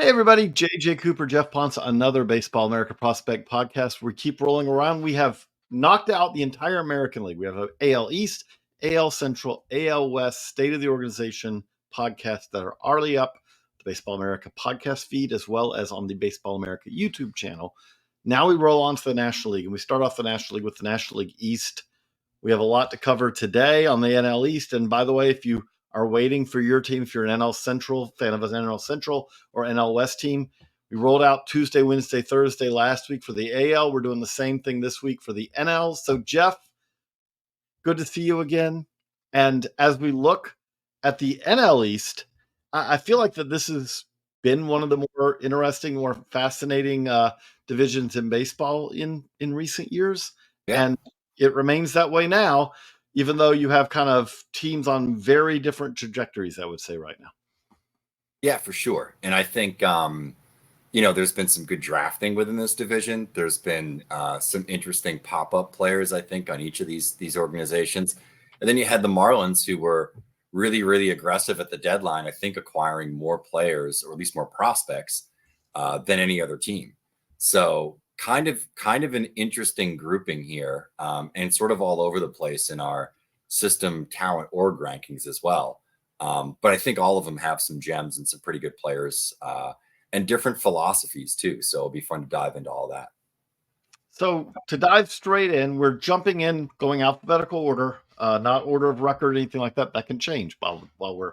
Hey everybody, JJ Cooper, Geoff Pontes, another Baseball America Prospect podcast. We keep rolling around. We have knocked out the entire American League. We have an AL East, AL Central, AL West, State of the Organization podcasts that are already up, the Baseball America podcast feed, as well as on the Baseball America YouTube channel. Now we roll on to the National League, and we start off the National League with the National League East. We have a lot to cover today on the NL East. And by the way, if you are waiting for your team, if you're an NL Central fan of an NL Central or NL West team, we rolled out Tuesday, Wednesday, Thursday last week for the AL. We're doing the same thing this week for the NL. So, Geoff, good to see you again. And as we look at the NL East, I feel like that this has been one of the more interesting, more fascinating divisions in baseball in recent years. Yeah. And it remains that way now, even though you have kind of teams on very different trajectories, I would say right now. Yeah, for sure. And I think, there's been some good drafting within this division. There's been some interesting pop-up players, I think, on each of these organizations. And then you had the Marlins, who were really, really aggressive at the deadline, I think acquiring more players, or at least more prospects, than any other team. So kind of an interesting grouping here, and sort of all over the place in our system talent org rankings as well. But I think all of them have some gems and some pretty good players, and different philosophies too. So it'll be fun to dive into all that. So to dive straight in, we're jumping in, going alphabetical order, not order of record, anything like that. That can change while we're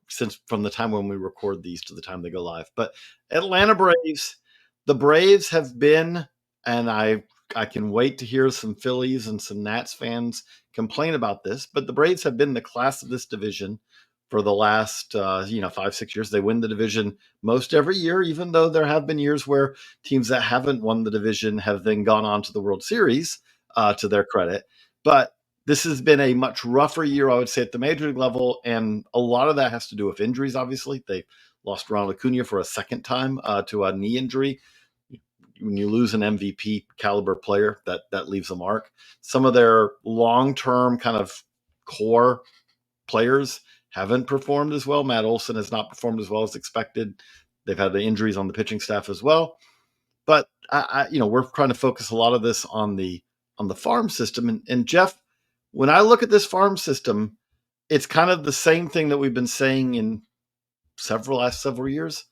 since from the time when we record these to the time they go live. But Atlanta Braves, the Braves have been, and I can wait to hear some Phillies and some Nats fans complain about this, but the Braves have been the class of this division for the last 5-6 years. They win the division most every year, even though there have been years where teams that haven't won the division have then gone on to the World Series, to their credit. But this has been a much rougher year, I would say, at the major league level, and a lot of that has to do with injuries, obviously. They lost Ronald Acuna for a second time to a knee injury. When you lose an MVP caliber player, that leaves a mark. Some of their long-term kind of core players haven't performed as well. Matt Olson has not performed as well as expected. They've had the injuries on the pitching staff as well. But we're trying to focus a lot of this on the farm system. And Geoff, when I look at this farm system, it's kind of the same thing that we've been saying in last several years.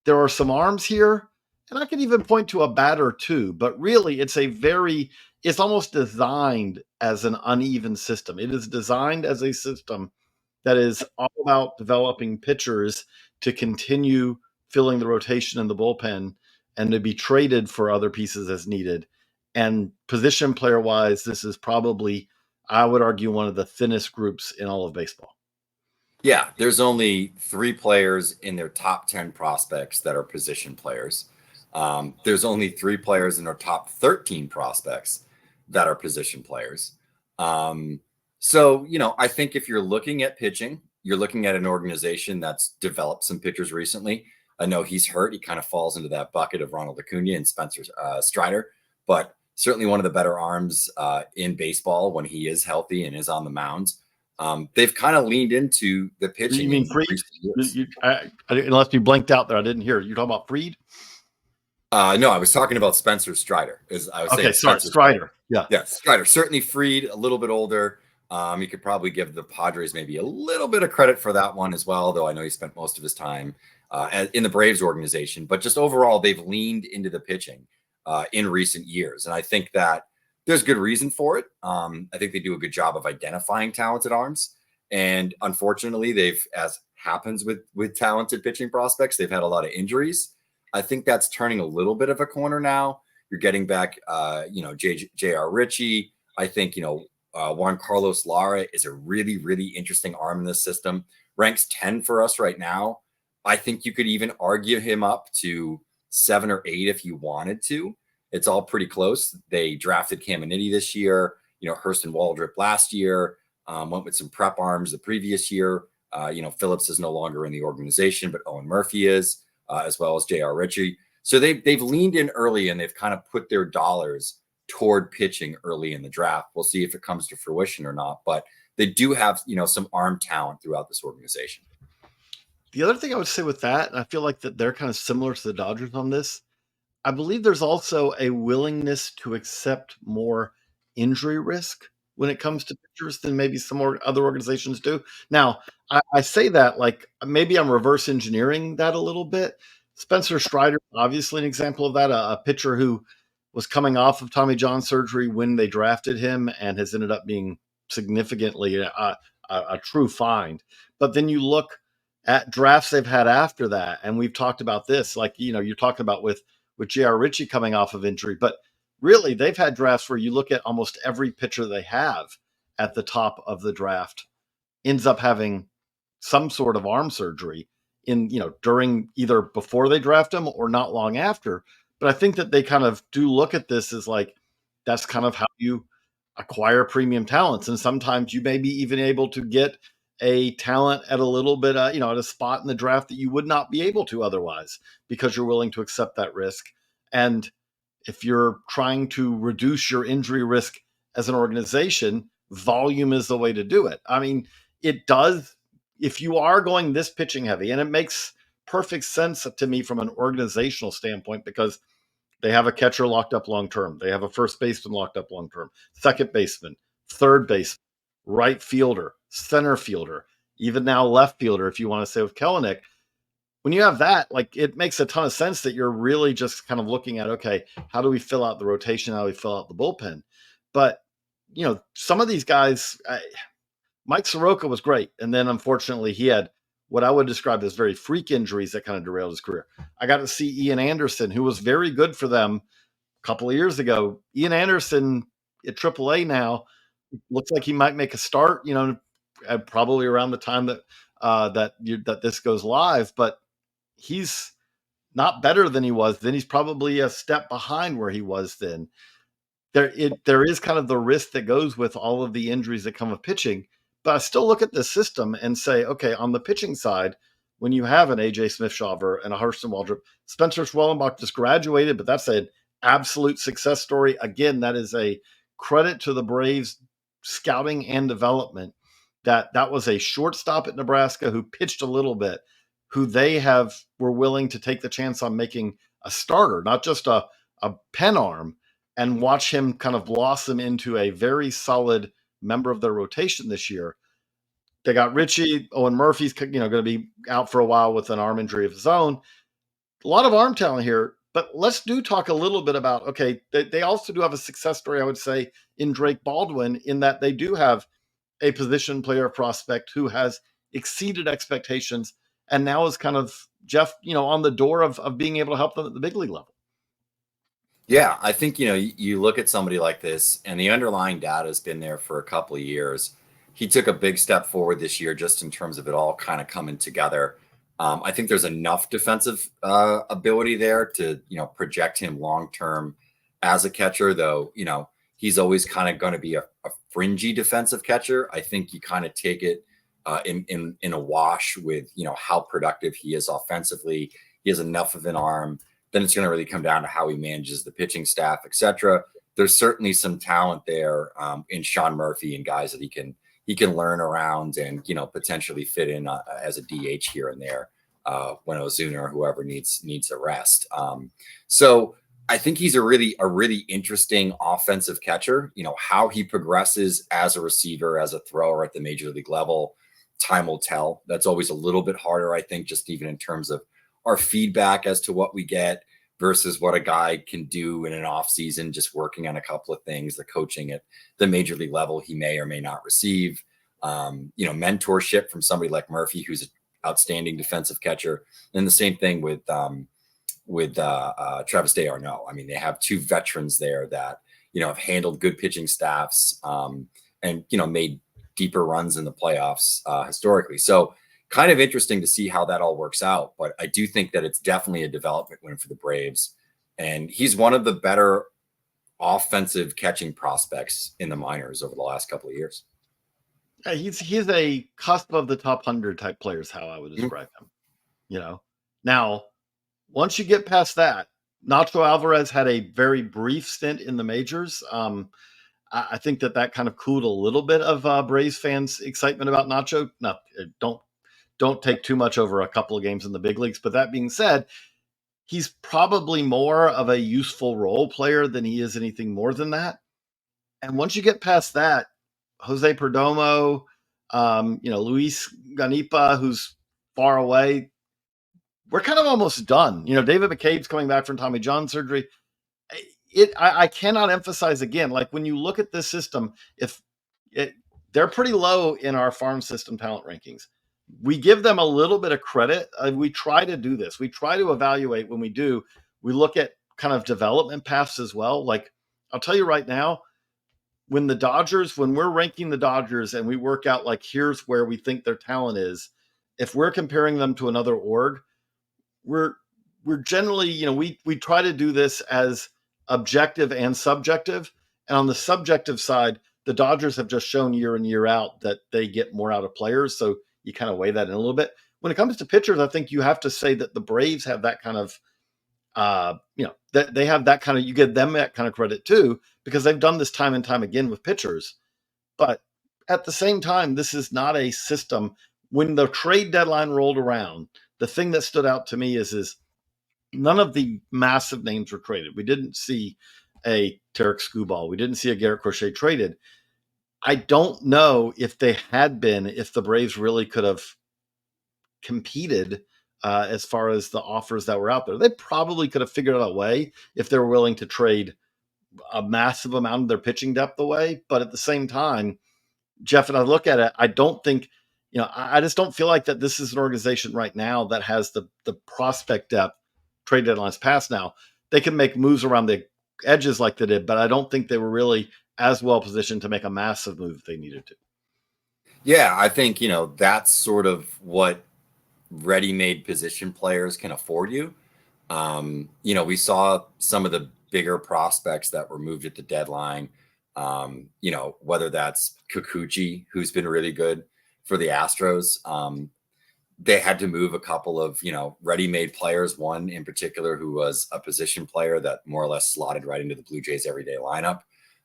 There are some arms here, and I can even point to a bat or two, but really it's almost designed as an uneven system. It is designed as a system that is all about developing pitchers to continue filling the rotation in the bullpen and to be traded for other pieces as needed. And position player wise, this is probably, I would argue, one of the thinnest groups in all of baseball. Yeah, there's only 3 players in their top 10 prospects that are position players. There's only 3 players in their top 13 prospects that are position players. So, I think if you're looking at pitching, you're looking at an organization that's developed some pitchers recently. I know he's hurt. He kind of falls into that bucket of Ronald Acuna and Spencer Strider, but certainly one of the better arms in baseball when he is healthy and is on the mound. They've kind of leaned into the pitching. You mean Fried? Unless you blanked out there, I didn't hear. You're talking about Fried? No, I was talking about Spencer Strider. Strider. Yeah, Strider. Certainly Fried, a little bit older. You could probably give the Padres maybe a little bit of credit for that one as well, though I know he spent most of his time in the Braves organization. But just overall, they've leaned into the pitching in recent years. And I think that there's good reason for it. I think they do a good job of identifying talented arms. And unfortunately, as happens with talented pitching prospects, they've had a lot of injuries. I think that's turning a little bit of a corner now. You're getting back, J.R. Ritchie. I think, Juan Carlos Lara is a really, really interesting arm in this system. Ranks 10 for us right now. I think you could even argue him up to 7 or 8 if you wanted to. It's all pretty close. They drafted Caminiti this year, Hurston Waldrop last year, went with some prep arms the previous year. Phillips is no longer in the organization, but Owen Murphy is, as well as J.R. Ritchie. So they've leaned in early and they've kind of put their dollars toward pitching early in the draft. We'll see if it comes to fruition or not, but they do have, some arm talent throughout this organization. The other thing I would say with that, and I feel like that they're kind of similar to the Dodgers on this, I believe there's also a willingness to accept more injury risk when it comes to pitchers than maybe some more other organizations do. Now, I say that like maybe I'm reverse engineering that a little bit. Spencer Strider, obviously an example of that, a pitcher who was coming off of Tommy John surgery when they drafted him and has ended up being significantly a true find. But then you look at drafts they've had after that, and we've talked about this, like, you're talking about with J.R. Ritchie coming off of injury. But really, they've had drafts where you look at almost every pitcher they have at the top of the draft ends up having some sort of arm surgery during either before they draft them or not long after. But I think that they kind of do look at this as like that's kind of how you acquire premium talents. And sometimes you may be even able to get a talent at a little bit, at a spot in the draft that you would not be able to otherwise because you're willing to accept that risk. And if you're trying to reduce your injury risk as an organization, volume is the way to do it. I mean, it does, if you are going this pitching heavy, and it makes perfect sense to me from an organizational standpoint because they have a catcher locked up long term. They have a first baseman locked up long term, second baseman, third baseman, right fielder, center fielder, even now left fielder, if you want to say with Kellenic. When you have that, like it makes a ton of sense that you're really just kind of looking at, okay, how do we fill out the rotation? How do we fill out the bullpen? But, some of these guys, Mike Soroka was great. And then unfortunately, he had what I would describe as very freak injuries that kind of derailed his career. I got to see Ian Anderson, who was very good for them a couple of years ago. Ian Anderson at AAA now looks like he might make a start, probably around the time that this goes live. But he's not better than he was then. He's probably a step behind where he was then. There is kind of the risk that goes with all of the injuries that come with pitching. But I still look at the system and say, okay, on the pitching side, when you have an AJ Smith-Shawver and a Hurston Waldrop, Spencer Schwellenbach just graduated, but that's an absolute success story. Again, that is a credit to the Braves scouting and development. That was a shortstop at Nebraska who pitched a little bit, who they were willing to take the chance on making a starter, not just a pen arm, and watch him kind of blossom into a very solid member of their rotation this year. They got Ritchie. Owen Murphy's going to be out for a while with an arm injury of his own. A lot of arm talent here, but let's talk a little bit about, okay, they also do have a success story, I would say, in Drake Baldwin, in that they do have a position player prospect who has exceeded expectations and now is kind of, Jeff, on the door of being able to help them at the big league level. Yeah, I think, you look at somebody like this and the underlying data has been there for a couple of years. He took a big step forward this year just in terms of it all kind of coming together. I think there's enough defensive ability there to, project him long term as a catcher, though, he's always kind of going to be a fringy defensive catcher. I think you kind of take it in a wash with, how productive he is offensively. He has enough of an arm. Then it's going to really come down to how he manages the pitching staff, etc. There's certainly some talent there in Sean Murphy and guys that he can learn around and potentially fit in as a DH here and there when Ozuna or whoever needs a rest. So I think he's a really interesting offensive catcher. How he progresses as a receiver, as a thrower at the major league level, time will tell. That's always a little bit harder, I think, just even in terms of our feedback as to what we get versus what a guy can do in an off season, just working on a couple of things, the coaching at the major league level he may or may not receive, mentorship from somebody like Murphy, who's an outstanding defensive catcher. And the same thing with Travis d'Arnaud. I mean, they have two veterans there that, have handled good pitching staffs and, made deeper runs in the playoffs historically. So kind of interesting to see how that all works out. But I do think that it's definitely a development win for the Braves. And he's one of the better offensive catching prospects in the minors over the last couple of years. He's a cusp of the top 100 type players, how I would describe him. Now, once you get past that, Nacho Alvarez had a very brief stint in the majors. I think that kind of cooled a little bit of Braves fans' excitement about Nacho. Don't don't take too much over a couple of games in the big leagues. But that being said, he's probably more of a useful role player than he is anything more than that. And once you get past that, Jose Perdomo, Luis Ganipa, who's far away, we're kind of almost done. David McCabe's coming back from Tommy John surgery. I cannot emphasize again, like when you look at this system, they're pretty low in our farm system talent rankings. We give them a little bit of credit. We try to do this. We try to evaluate when we do. We look at kind of development paths as well. Like I'll tell you right now, when we're ranking the Dodgers and we work out like here's where we think their talent is, if we're comparing them to another org, we're generally, we try to do this as objective and subjective. And on the subjective side, the Dodgers have just shown year in, year out that they get more out of players. So you kind of weigh that in a little bit. When it comes to pitchers, I think you have to say that the Braves have that kind of, that they have that kind of, you give them that kind of credit too, because they've done this time and time again with pitchers. But at the same time, this is not a system. When the trade deadline rolled around, the thing that stood out to me is none of the massive names were traded. We didn't see a Tarek Skubal. We didn't see a Garrett Crochet traded. I don't know if they had been, if the Braves really could have competed as far as the offers that were out there. They probably could have figured out a way if they were willing to trade a massive amount of their pitching depth away. But at the same time, Jeff, and I look at it, I don't think, I just don't feel like that this is an organization right now that has the prospect depth. Trade deadlines past now. They can make moves around the edges like they did, but I don't think they were really as well positioned to make a massive move if they needed to. Yeah, I think, that's sort of what ready-made position players can afford you. We saw some of the bigger prospects that were moved at the deadline. Whether that's Kikuchi, who's been really good for the Astros. They had to move a couple of, ready-made players, one in particular who was a position player that more or less slotted right into the Blue Jays everyday lineup.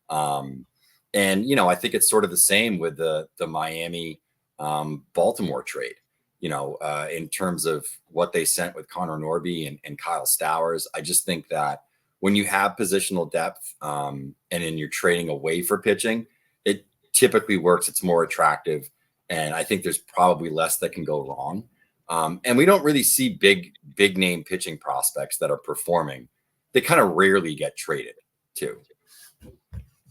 I think it's sort of the same with the Miami Baltimore trade, in terms of what they sent with Connor Norby and Kyle Stowers. I just think that when you have positional depth and then you're trading away for pitching, it typically works. It's more attractive. And I think there's probably less that can go wrong. And we don't really see big name pitching prospects that are performing. They kind of rarely get traded too.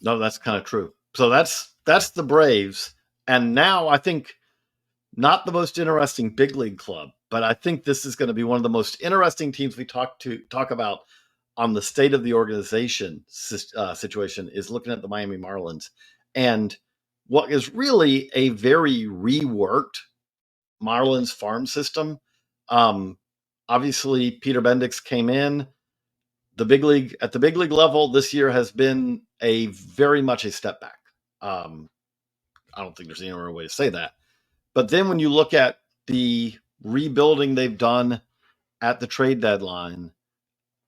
No, that's kind of true. So that's the Braves. And now I think not the most interesting big league club, but I think this is going to be one of the most interesting teams we talk about on the state of the organization situation is looking at the Miami Marlins. And what is really a very reworked Marlins farm system. Obviously, Peter Bendix came in. At the big league level this year has been very much a step back. I don't think there's any other way to say that. But then when you look at the rebuilding they've done at the trade deadline,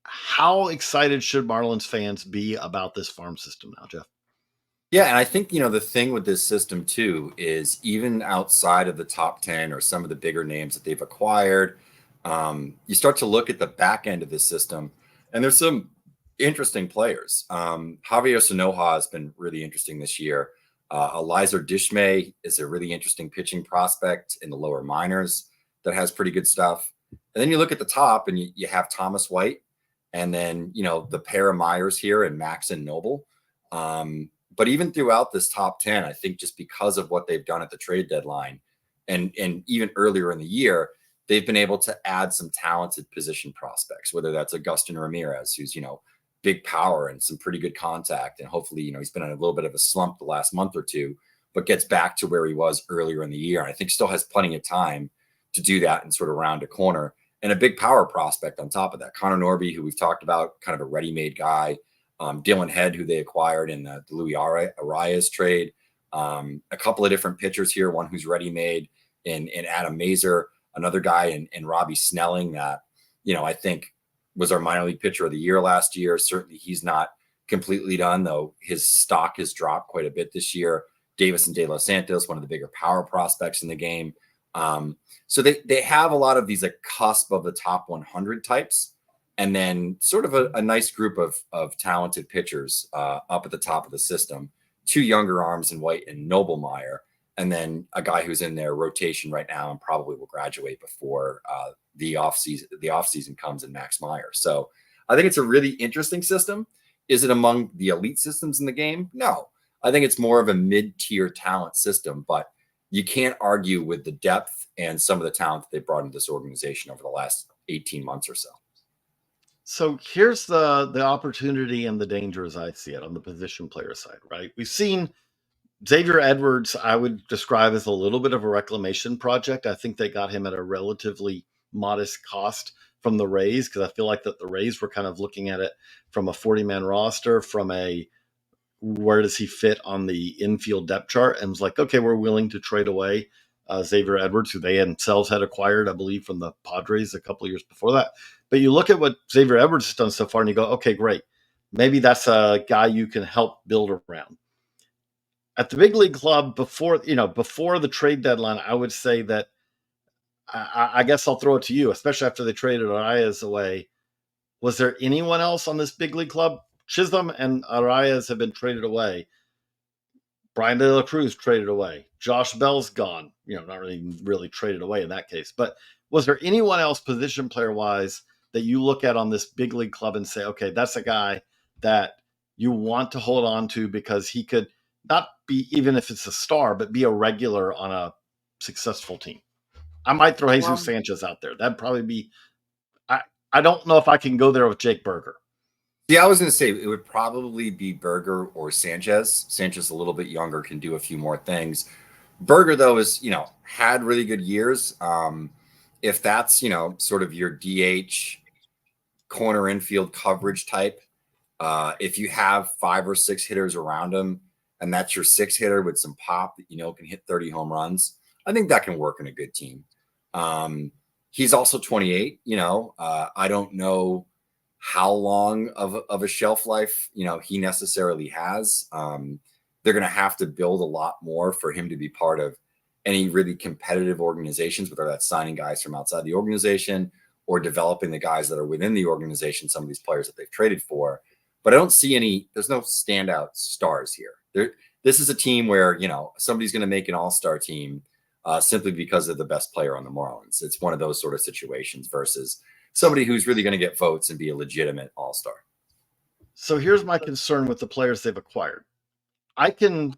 how excited should Marlins fans be about this farm system now, Jeff? Yeah, and I think, the thing with this system too is even outside of the top 10 or some of the bigger names that they've acquired, you start to look at the back end of this system, and there's some interesting players. Javier Sonoja has been really interesting this year. Elizer Dishmay is a really interesting pitching prospect in the lower minors that has pretty good stuff. And then you look at the top and you have Thomas White, and then, the pair of Myers here and Max and Noble. But even throughout this top 10, I think just because of what they've done at the trade deadline and even earlier in the year, they've been able to add some talented position prospects, whether that's Agustin Ramirez, who's, big power and some pretty good contact. And hopefully, he's been on a little bit of a slump the last month or two, but gets back to where he was earlier in the year. And I think still has plenty of time to do that and sort of round a corner. And a big power prospect on top of that. Connor Norby, who we've talked about, kind of a ready-made guy. Dylan Head, who they acquired in the Louis Arias trade. A couple of different pitchers here, one who's ready-made in Adam Mazer, another guy in Robbie Snelling that, I think was our minor league pitcher of the year last year. Certainly he's not completely done, though his stock has dropped quite a bit this year. Davison De Los Santos, one of the bigger power prospects in the game. So they have a lot of these like cusp of the top 100 types, and then sort of a nice group of talented pitchers up at the top of the system. Two younger arms in White and Noblemeyer, and then a guy who's in their rotation right now and probably will graduate before the offseason comes in Max Meyer. So I think it's a really interesting system. Is it among the elite systems in the game? No. I think it's more of a mid-tier talent system, but you can't argue with the depth and some of the talent that they brought into this organization over the last 18 months or so. So here's the opportunity and the danger as I see it on the position player side, right? We've seen Xavier Edwards, I would describe as a little bit of a reclamation project. I think they got him at a relatively modest cost from the Rays, because I feel like that the Rays were kind of looking at it from a 40-man roster, from a where does he fit on the infield depth chart, and was like, okay, we're willing to trade away Xavier Edwards, who they themselves had acquired, I believe, from the Padres a couple of years before that. But you look at what Xavier Edwards has done so far, and you go, okay, great. Maybe that's a guy you can help build around. At the big league club, before the trade deadline, I would say that I guess I'll throw it to you, especially after they traded Arias away. Was there anyone else on this big league club? Chisholm and Arias have been traded away. Brian De La Cruz traded away. Josh Bell's gone. Not really traded away in that case. But was there anyone else position player wise that you look at on this big league club and say, okay, that's a guy that you want to hold on to because he could not be, even if it's a star, but be a regular on a successful team? I might throw Jesus Sanchez out there. That'd probably be, I don't know if I can go there with Jake Berger. Yeah, I was going to say it would probably be Berger or Sanchez. Sanchez a little bit younger, can do a few more things. Berger, though, is, had really good years. If that's, sort of your DH corner infield coverage type, if you have 5 or 6 hitters around him, and that's your 6 hitter with some pop that, can hit 30 home runs, I think that can work in a good team. He's also 28. I don't know how long of a shelf life, he necessarily has. They're going to have to build a lot more for him to be part of any really competitive organizations, whether that's signing guys from outside the organization or developing the guys that are within the organization, some of these players that they've traded for. But I don't see there's no standout stars here. This is a team where, somebody's going to make an all-star team simply because they're the best player on the Marlins. It's one of those sort of situations versus somebody who's really going to get votes and be a legitimate all-star. So here's my concern with the players they've acquired. I can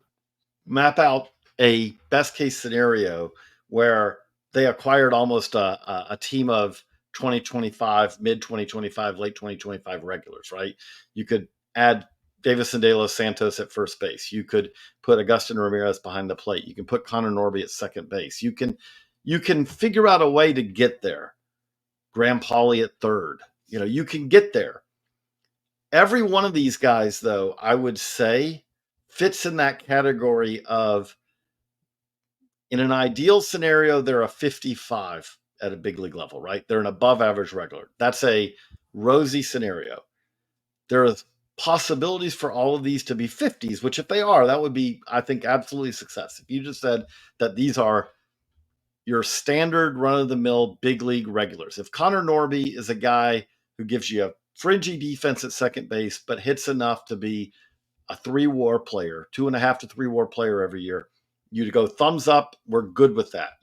map out a best case scenario where they acquired almost a team of 2025, mid 2025, late 2025 regulars, right? You could add Davison De Los Santos at first base. You could put Agustin Ramirez behind the plate. You can put Connor Norby at second base. You can figure out a way to get there. Graham Pauley at third. You can get there. Every one of these guys, though, I would say fits in that category of, in an ideal scenario, they're a 55 at a big league level, right? They're an above average regular. That's a rosy scenario. There are possibilities for all of these to be 50s, which if they are, that would be, I think, absolutely success. If you just said that these are your standard run-of-the-mill big league regulars. If Connor Norby is a guy who gives you a fringy defense at second base, but hits enough to be a 3-WAR player, 2.5 to 3-WAR player every year, you'd go thumbs up. We're good with that.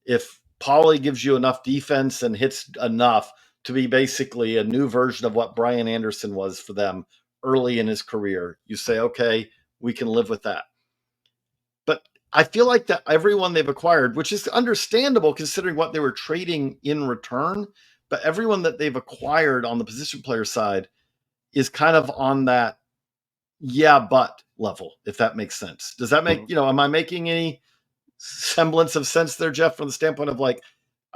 If Pauly gives you enough defense and hits enough to be basically a new version of what Brian Anderson was for them early in his career, you say, okay, we can live with that. But I feel like that everyone they've acquired, which is understandable considering what they were trading in return, but everyone that they've acquired on the position player side is kind of on that yeah, but level, if that makes sense. Does that make, am I making any semblance of sense there, Jeff, from the standpoint of like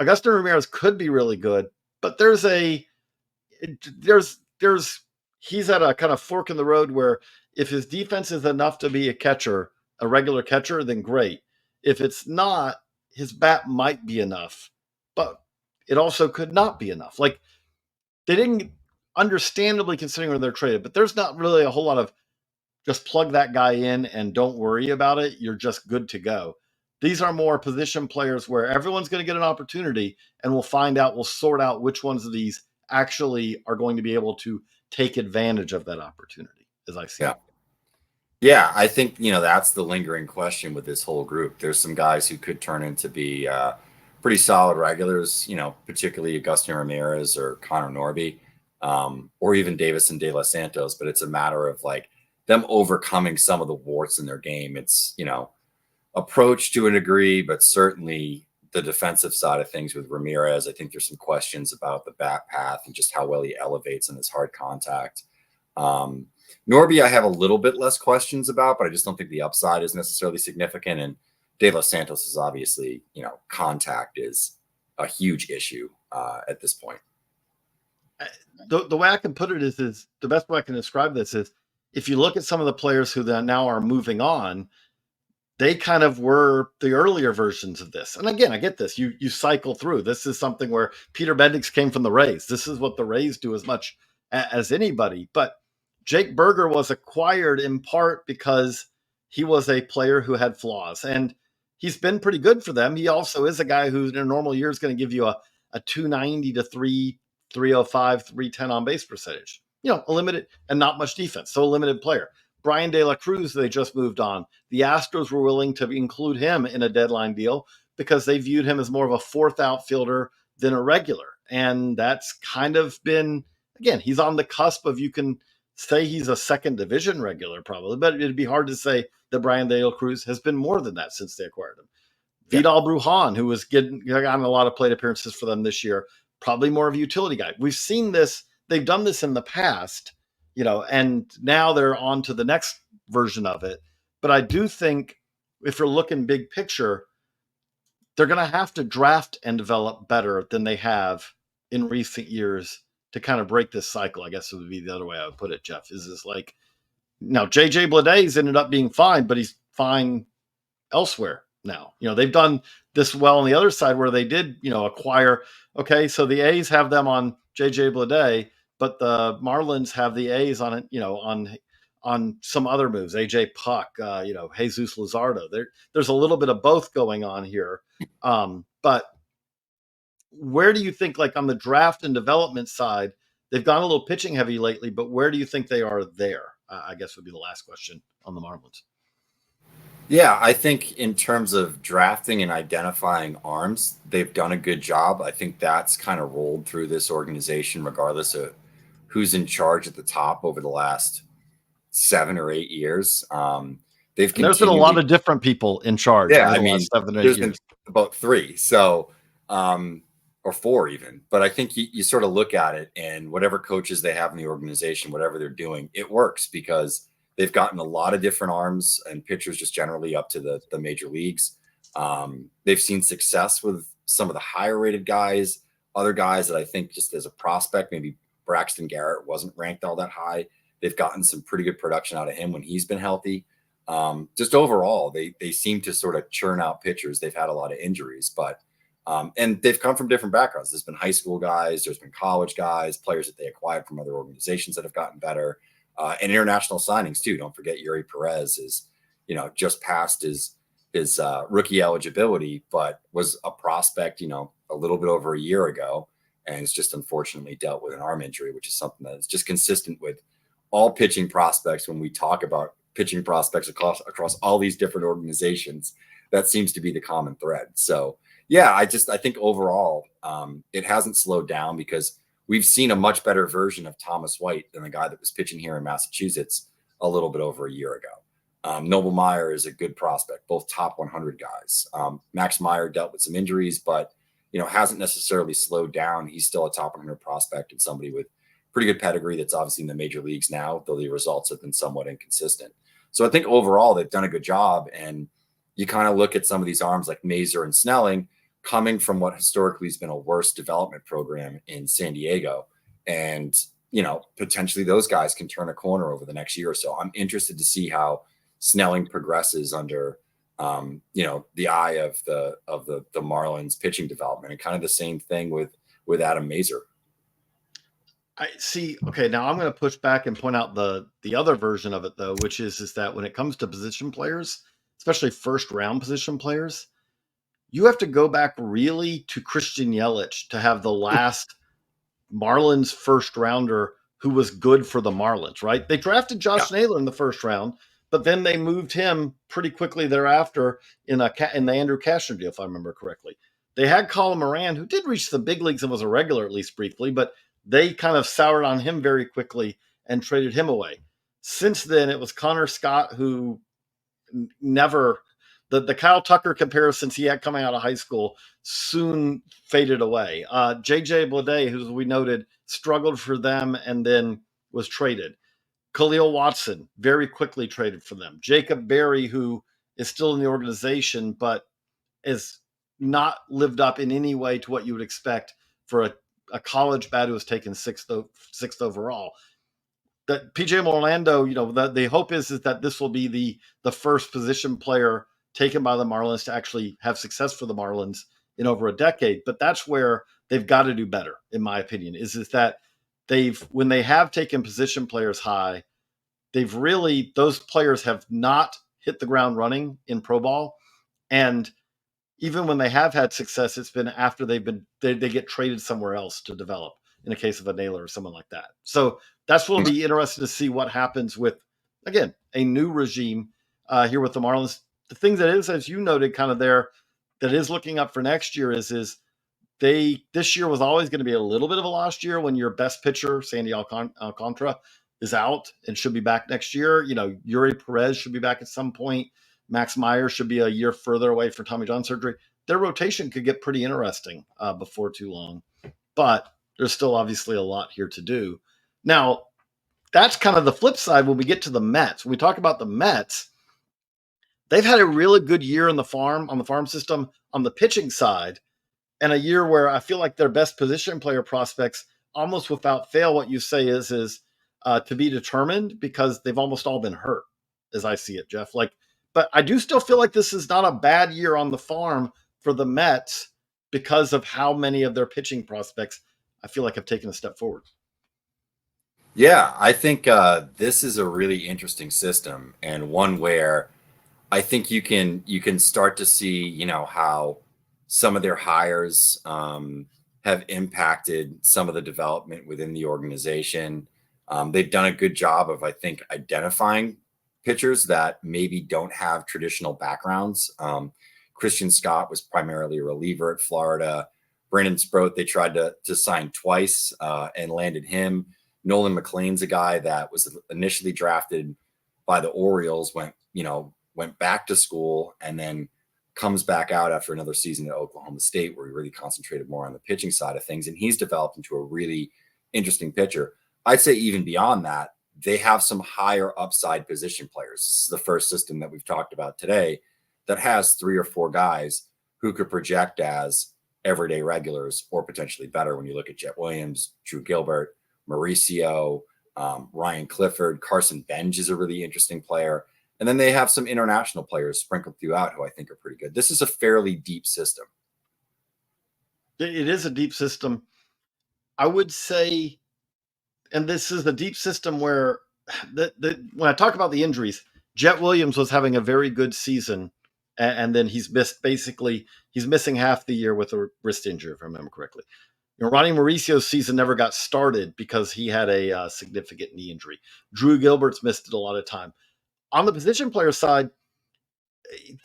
Agustin Ramirez could be really good, but there's he's at a kind of fork in the road where if his defense is enough to be a catcher, a regular catcher, then great. If it's not, his bat might be enough, but it also could not be enough. Like they didn't, understandably considering where they're traded, but there's not really a whole lot of just plug that guy in and don't worry about it. You're just good to go. These are more position players where everyone's going to get an opportunity, and we'll sort out which ones of these actually are going to be able to take advantage of that opportunity, as I see Yeah. it. Yeah, I think, that's the lingering question with this whole group. There's some guys who could turn into be pretty solid regulars, particularly Agustin Ramirez or Connor Norby, or even Davison De Los Santos. But it's a matter of like them overcoming some of the warts in their game. It's, approach to a degree, but certainly the defensive side of things with Ramirez. I think there's some questions about the bat path and just how well he elevates in his hard contact. Norby, I have a little bit less questions about, but I just don't think the upside is necessarily significant. And De Los Santos is obviously, contact is a huge issue at this point. The way I can put it is the best way I can describe this is if you look at some of the players who then now are moving on, they kind of were the earlier versions of this. And again, I get this. You cycle through. This is something where Peter Bendix came from the Rays. This is what the Rays do as much as anybody. But Jake Berger was acquired in part because he was a player who had flaws. And he's been pretty good for them. He also is a guy who in a normal year is going to give you a 290 to 305, 310 on base percentage. A limited and not much defense. So a limited player. Brian De La Cruz, they just moved on. The Astros were willing to include him in a deadline deal because they viewed him as more of a fourth outfielder than a regular. And that's kind of been, again, he's on the cusp of, you can say he's a second division regular probably, but it'd be hard to say that Brian De La Cruz has been more than that since they acquired him. Yeah. Vidal Brujan, who was gotten a lot of plate appearances for them this year, probably more of a utility guy. We've seen this. They've done this in the past, and now they're on to the next version of it. But I do think if you're looking big picture, they're going to have to draft and develop better than they have in recent years to kind of break this cycle. I guess it would be the other way I would put it, Jeff. Is this like, now JJ Bleday's ended up being fine, but he's fine elsewhere now. They've done this well on the other side where they did, acquire. Okay, so the A's have them on JJ Bleday, but the Marlins have the A's on it, on some other moves. AJ Puck, Jesus Luzardo. There's a little bit of both going on here. But where do you think, like on the draft and development side, they've gone a little pitching heavy lately, but where do you think they are there? I guess would be the last question on the Marlins. Yeah, I think in terms of drafting and identifying arms, they've done a good job. I think that's kind of rolled through this organization, regardless of who's in charge at the top over the last 7 or 8 years. There's been a lot of different people in charge. Yeah, over the last 7 or 8 there's years. been about 3, so or 4 even. But I think you sort of look at it, and whatever coaches they have in the organization, whatever they're doing, it works because they've gotten a lot of different arms and pitchers just generally up to the major leagues. They've seen success with some of the higher rated guys, other guys that I think just as a prospect, maybe Braxton Garrett wasn't ranked all that high. They've gotten some pretty good production out of him when he's been healthy. Just overall, they seem to sort of churn out pitchers. They've had a lot of injuries, but and they've come from different backgrounds. There's been high school guys, there's been college guys, players that they acquired from other organizations that have gotten better. And international signings too. Don't forget Yuri Perez is, just passed his rookie eligibility, but was a prospect, a little bit over a year ago, and it's just unfortunately dealt with an arm injury, which is something that is just consistent with all pitching prospects. When we talk about pitching prospects across all these different organizations, that seems to be the common thread. So yeah, I think overall it hasn't slowed down because we've seen a much better version of Thomas White than the guy that was pitching here in Massachusetts a little bit over a year ago. Noble Meyer is a good prospect, both top 100 guys. Max Meyer dealt with some injuries, but hasn't necessarily slowed down. He's still a top 100 prospect and somebody with pretty good pedigree that's obviously in the major leagues now, though the results have been somewhat inconsistent. So I think overall they've done a good job. And you kind of look at some of these arms like Mazer and Snelling coming from what historically has been a worse development program in San Diego. And, potentially those guys can turn a corner over the next year or so. I'm interested to see how Snelling progresses under, the eye of the Marlins pitching development, and kind of the same thing with Adam Mazer. I see. Okay, now I'm going to push back and point out the other version of it, though, which is that when it comes to position players, especially first round position players, you have to go back really to Christian Yelich to have the last Marlins first rounder who was good for the Marlins, right? They drafted Yeah. Josh Naylor in the first round, but then they moved him pretty quickly thereafter in the Andrew Cashner deal, if I remember correctly. They had Colin Moran, who did reach the big leagues and was a regular at least briefly, but they kind of soured on him very quickly and traded him away. Since then, it was Connor Scott who never the Kyle Tucker comparisons he had coming out of high school soon faded away. JJ Bleday, who we noted struggled for them and then was traded. Khalil Watson very quickly traded for them. Jacob Berry, who is still in the organization but is not lived up in any way to what you would expect for a college bat who was taken sixth overall. That PJ Orlando, the hope is that this will be the first position player taken by the Marlins to actually have success for the Marlins in over a decade. But that's where they've got to do better, in my opinion, is that when they have taken position players high, those players have not hit the ground running in pro ball. And even when they have had success, it's been after they get traded somewhere else to develop, in the case of a Naylor or someone like that. So that's what will be interesting to see what happens with, again, a new regime here with the Marlins. The thing that is, as you noted, kind of there, that is looking up for next year is this year was always going to be a little bit of a lost year when your best pitcher, Sandy Alcantara, is out and should be back next year. Yuri Perez should be back at some point. Max Meyer should be a year further away for Tommy John surgery. Their rotation could get pretty interesting before too long, but there's still obviously a lot here to do. Now, that's kind of the flip side when we get to the Mets. When we talk about the Mets, they've had a really good year on the farm system on the pitching side, and a year where I feel like their best position player prospects, almost without fail, what you say is to be determined because they've almost all been hurt, as I see it, Jeff. But I do still feel like this is not a bad year on the farm for the Mets because of how many of their pitching prospects I feel like have taken a step forward. Yeah, I think this is a really interesting system, and one where I think you can start to see, how some of their hires have impacted some of the development within the organization. They've done a good job of, I think, identifying pitchers that maybe don't have traditional backgrounds. Christian Scott was primarily a reliever at Florida. Brandon Sproat, they tried to sign twice and landed him. Nolan McLean's a guy that was initially drafted by the Orioles, went back to school and then comes back out after another season at Oklahoma State, where he really concentrated more on the pitching side of things. And he's developed into a really interesting pitcher. I'd say even beyond that, they have some higher upside position players. This is the first system that we've talked about today that has 3 or 4 guys who could project as everyday regulars or potentially better. When you look at Jet Williams, Drew Gilbert, Mauricio, Ryan Clifford, Carson Benj is a really interesting player. And then they have some international players sprinkled throughout who I think are pretty good. This is a fairly deep system. It is a deep system. I would say, and this is the deep system where when I talk about the injuries, Jet Williams was having a very good season, and then he's missing half the year with a wrist injury, if I remember correctly. Ronnie Mauricio's season never got started because he had a significant knee injury. Drew Gilbert's missed it a lot of time. On the position player side,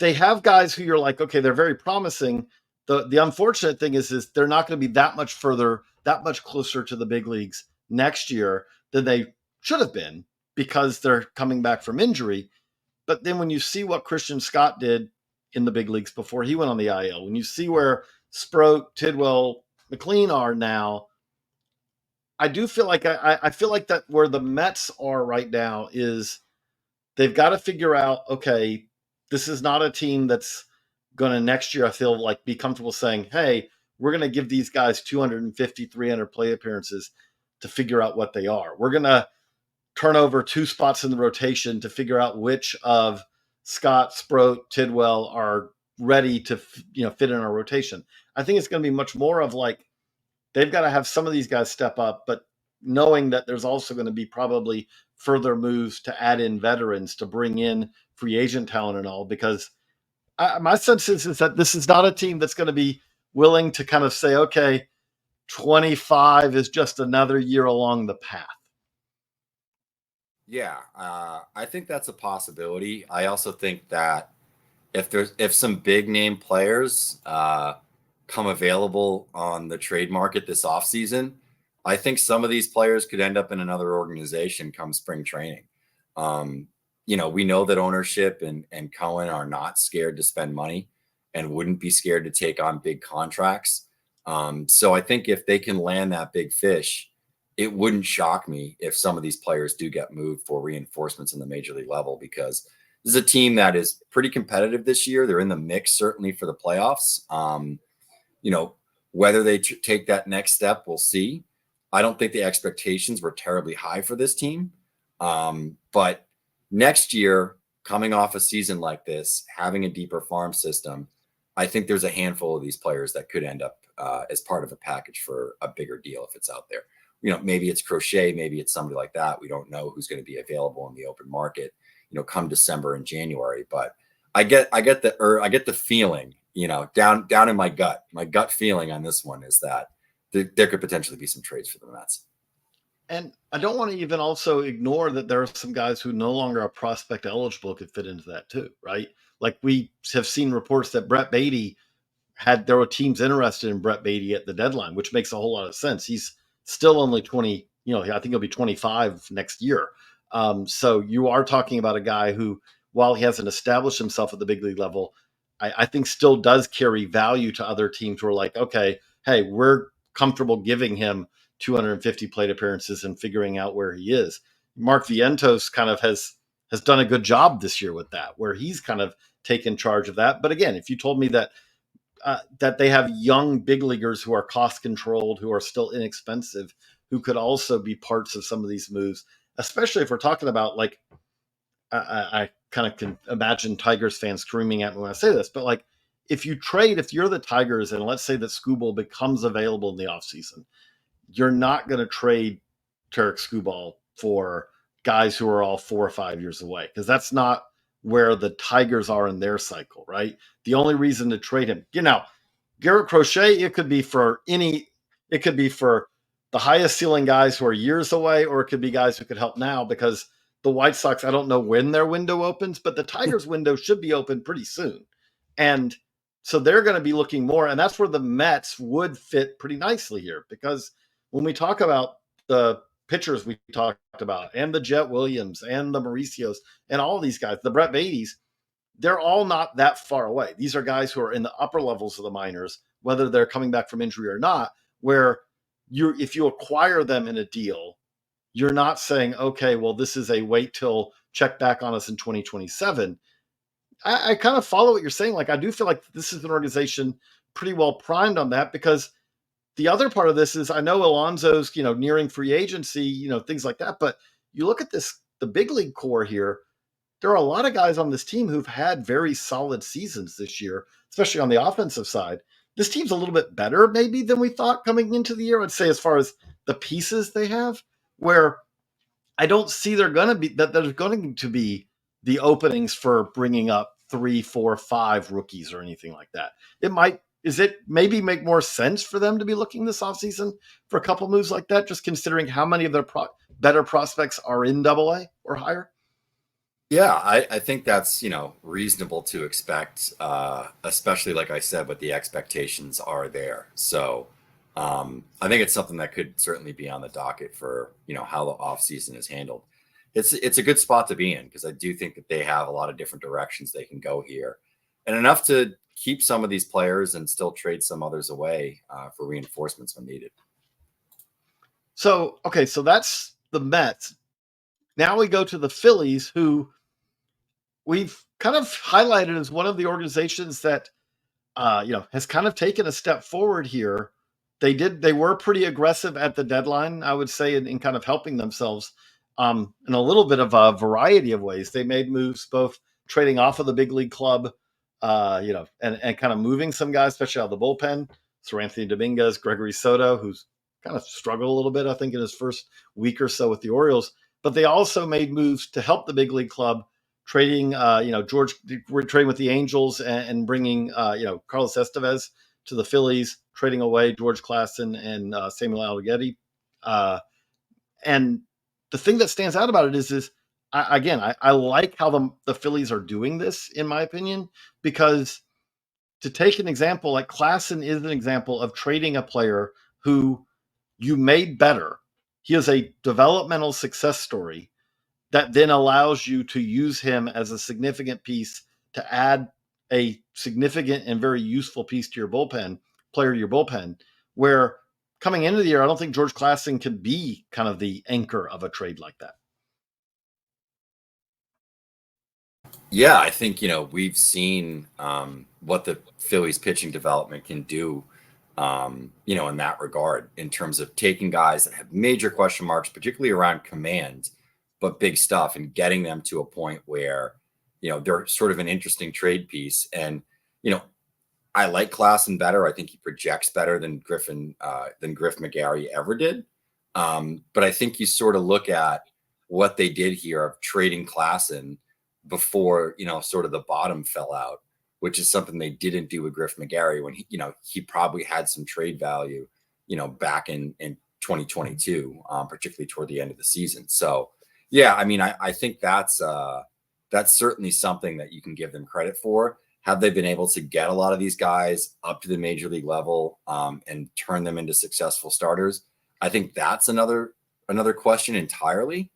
they have guys who you're like, okay, they're very promising. The unfortunate thing is they're not going to be that much closer to the big leagues next year than they should have been because they're coming back from injury. But then when you see what Christian Scott did in the big leagues before he went on the IL, when you see where Sproat, Tidwell, McLean are now, I do feel like I feel like that where the Mets are right now is they've got to figure out, okay, this is not a team that's going to next year, I feel like, be comfortable saying, hey, we're going to give these guys 250, 300 play appearances to figure out what they are. We're going to turn over 2 spots in the rotation to figure out which of Scott, Sproat, Tidwell are ready to fit in our rotation. I think it's going to be much more of like, they've got to have some of these guys step up, but knowing that there's also going to be probably further moves to add in veterans to bring in free agent talent and all, because my sense is that this is not a team that's going to be willing to kind of say, okay, 25 is just another year along the path. Yeah, I think that's a possibility. I also think that if some big name players come available on the trade market this offseason, I think some of these players could end up in another organization come spring training. We know that ownership and Cohen are not scared to spend money and wouldn't be scared to take on big contracts. So I think if they can land that big fish, it wouldn't shock me if some of these players do get moved for reinforcements in the major league level, because this is a team that is pretty competitive this year. They're in the mix, certainly, for the playoffs. Whether they take that next step, we'll see. I don't think the expectations were terribly high for this team. But next year, coming off a season like this, having a deeper farm system, I think there's a handful of these players that could end up as part of a package for a bigger deal if it's out there. Maybe it's Crochet, maybe it's somebody like that. We don't know who's going to be available in the open market, come December and January. But I get the feeling, down in my gut feeling on this one is that there could potentially be some trades for the Mets. And I don't want to even also ignore that there are some guys who no longer are prospect eligible could fit into that too, right? Like we have seen reports that Brett Beatty there were teams interested in Brett Beatty at the deadline, which makes a whole lot of sense. He's still only 20, I think he'll be 25 next year. So you are talking about a guy who, while he hasn't established himself at the big league level, I think still does carry value to other teams who are like, okay, hey, we're comfortable giving him 250 plate appearances and figuring out where he is. Mark Vientos kind of has done a good job this year with that, where he's kind of taken charge of that. But again, if you told me that they have young big leaguers who are cost controlled, who are still inexpensive, who could also be parts of some of these moves, especially if we're talking about like, I kind of can imagine Tigers fans screaming at me when I say this, but like if you're the Tigers and let's say that Skubal becomes available in the offseason, you're not going to trade Tarek Skubal for guys who are all 4 or 5 years away, because that's not where the Tigers are in their cycle, right? The only reason to trade him, Garrett Crochet, it could be for the highest ceiling guys who are years away, or it could be guys who could help now, because the White Sox, I don't know when their window opens, but the Tigers window should be open pretty soon. And so they're going to be looking more, and that's where the Mets would fit pretty nicely here, because when we talk about the pitchers we talked about, and the Jet Williams and the Mauricios and all these guys, the Brett Beattys, they're all not that far away. These are guys who are in the upper levels of the minors, whether they're coming back from injury or not, where if you acquire them in a deal, you're not saying, okay, well, this is a wait till check back on us in 2027. I kind of follow what you're saying. Like, I do feel like this is an organization pretty well primed on that, because the other part of this is, I know Alonso's, nearing free agency, things like that. But you look at the big league core here, there are a lot of guys on this team who've had very solid seasons this year, especially on the offensive side. This team's a little bit better maybe than we thought coming into the year, I'd say, as far as the pieces they have, where I don't see there's going to be the openings for bringing up 3, 4, 5 rookies or anything like that. Is it maybe make more sense for them to be looking this offseason for a couple moves like that, just considering how many of their better prospects are in AA or higher? Yeah, I think that's, reasonable to expect, especially like I said, what the expectations are there. So I think it's something that could certainly be on the docket for, how the offseason is handled. It's a good spot to be in, because I do think that they have a lot of different directions they can go here, and enough to keep some of these players and still trade some others away for reinforcements when needed. So, okay, so that's the Mets. Now we go to the Phillies, who we've kind of highlighted as one of the organizations that, has kind of taken a step forward here. They were pretty aggressive at the deadline, I would say, in kind of helping themselves in a little bit of a variety of ways. They made moves, both trading off of the big league club, and kind of moving some guys, especially out of the bullpen. Sir Anthony Dominguez, Gregory Soto, who's kind of struggled a little bit, I think, in his first week or so with the Orioles. But they also made moves to help the big league club, trading, George, we're trading with the Angels and bringing, Carlos Estevez to the Phillies, trading away George Klassen and Samuel Allegretti. And the thing that stands out about it is I like how the Phillies are doing this, in my opinion, because to take an example, like Klassen is an example of trading a player who you made better. He is a developmental success story that then allows you to use him as a significant piece to add a significant and very useful piece to your bullpen, player to your bullpen, where coming into the year, I don't think George Klassen can be kind of the anchor of a trade like that. Yeah, I think, we've seen what the Phillies pitching development can do, in that regard, in terms of taking guys that have major question marks, particularly around command, but big stuff, and getting them to a point where, they're sort of an interesting trade piece. And, I like Klassen better. I think he projects better than Griff McGarry ever did. But I think you sort of look at what they did here of trading Klassen before, sort of the bottom fell out, which is something they didn't do with Griff McGarry when he probably had some trade value, back in 2022, particularly toward the end of the season. So, yeah, I mean, I think that's certainly something that you can give them credit for. Have they been able to get a lot of these guys up to the major league level and turn them into successful starters? I think that's another question entirely.